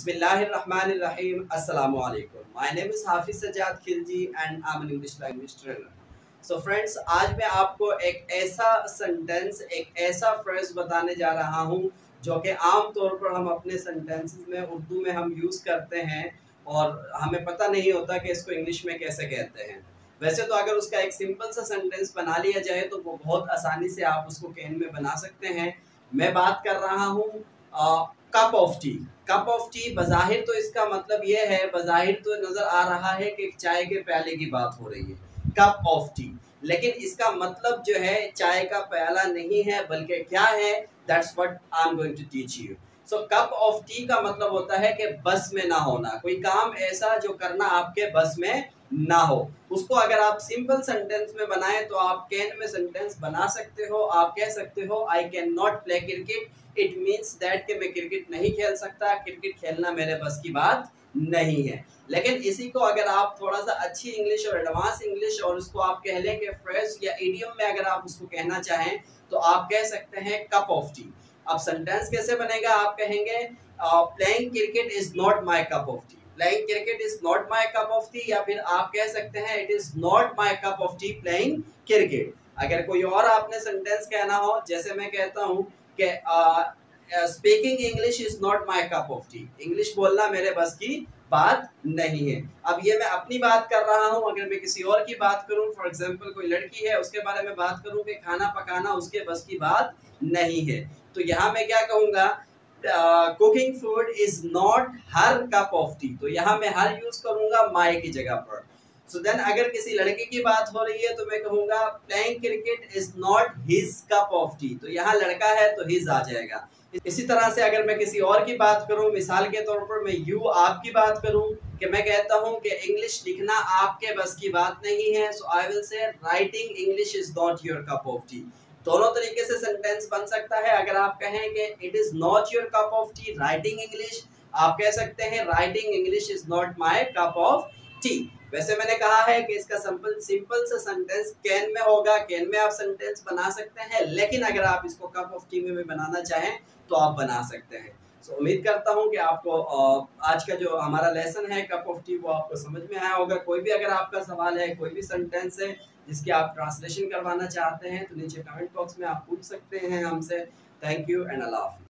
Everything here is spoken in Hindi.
Bismillahirrahmanirrahim. Assalamu alaikum. My name is Hafiz Sajjad Khilji and I'm an English language trainer. So friends, आज मैं आपको एक ऐसा सेंटेंस, एक ऐसा फ्रेज बताने जा रहा हूँ जो कि आम तौर पर हम अपने सेंटेंसेस में उर्दू में हम यूज़ करते हैं और हमें पता नहीं होता कि इसको इंग्लिश में कैसे कहते हैं। वैसे तो अगर उसका एक सिंपल सा सेंटेंस बना लिया जाए तो वो बहुत आसानी से आप उसको कैन में बना सकते हैं। मैं बात कर रहा हूँ cup of tea. Cup of tea बज़ाहिर तो इसका मतलब ये है, बज़ाहिर तो नज़र आ रहा है कि चाय के प्याले की बात हो रही है, कप ऑफ टी। लेकिन इसका मतलब जो है चाय का प्याला नहीं है, बल्कि क्या है, that's what I am going to teach you. So cup of tea का मतलब होता है कि बस में ना होना, कोई काम ऐसा जो करना आपके बस में ना हो। उसको अगर आप सिंपल सेंटेंस में बनाएं तो आप कैन में सेंटेंस बना सकते हो। आप कह सकते हो I can not play cricket, it means that कि मैं क्रिकेट नहीं खेल सकता, क्रिकेट खेलना मेरे बस की बात नहीं है। लेकिन इसी को अगर आप थोड़ा सा अच्छी इंग्लिश और एडवांस इंग्लिश और उसको आप कह लें कि फ्रेज या इडियम में अगर आप उसको कहना चाहें तो आप कह सकते हैं कप ऑफ टी। अब सेंटेंस कैसे बनेगा, आप कहेंगे playing cricket is not my cup of T. Playing cricket is not my cup of T, या फिर आप कह सकते हैं it is not my cup of T playing cricket. अगर कोई और आपने सेंटेंस कहना हो, जैसे मैं कहता हूँ कि speaking English is not my cup of T, English बोलना मेरे बस की बात नहीं है। अब ये मैं अपनी बात कर रहा हूँ, अगर मैं किसी और की बात करूँ, फॉर एग्जांपल कोई लड़की है उसके बारे में बात करूँ कि खाना पकाना उसके बस की बात नहीं है, तो यहाँ मैं क्या कहूँगा, cooking food is not her cup of T. तो यहाँ मैं हर यूज करूंगा माय की जगह पर। सो देन अगर किसी लड़के की बात हो रही है तो मैं कहूंगा playing cricket is not his cup of T. तो यहाँ लड़का है तो हिज आ जाएगा। इसी तरह से अगर मैं किसी और की बात करूं, मिसाल के तौर पर मैं यू आपकी बात करूं कि मैं कहता हूं कि इंग्लिश लिखना आपके बस की बात नहीं है, so I will say writing English is not your cup of tea. दोनों तरीके से सेंटेंस बन सकता है। अगर आप कहें कि it is not your cup of T writing English, आप कह सकते हैं writing English is not my cup of T. वैसे मैंने कहा है कि इसका सिंपल सा सेंटेंस कैन में होगा, कैन में आप सेंटेंस बना सकते हैं, लेकिन अगर आप इसको कप ऑफ टी में भी बनाना चाहें तो आप बना सकते हैं। सो उम्मीद करता हूं कि आपको आज का जो हमारा लेसन है कप ऑफ टी वो आपको समझ में आया होगा। कोई भी अगर आपका सवाल है, कोई भी सेंटेंस है जिसकी आप ट्रांसलेशन करवाना चाहते हैं तो नीचे कमेंट बॉक्स में आप पूछ सकते हैं हमसे। थैंक यू एंड अल्लाह हाफिज़।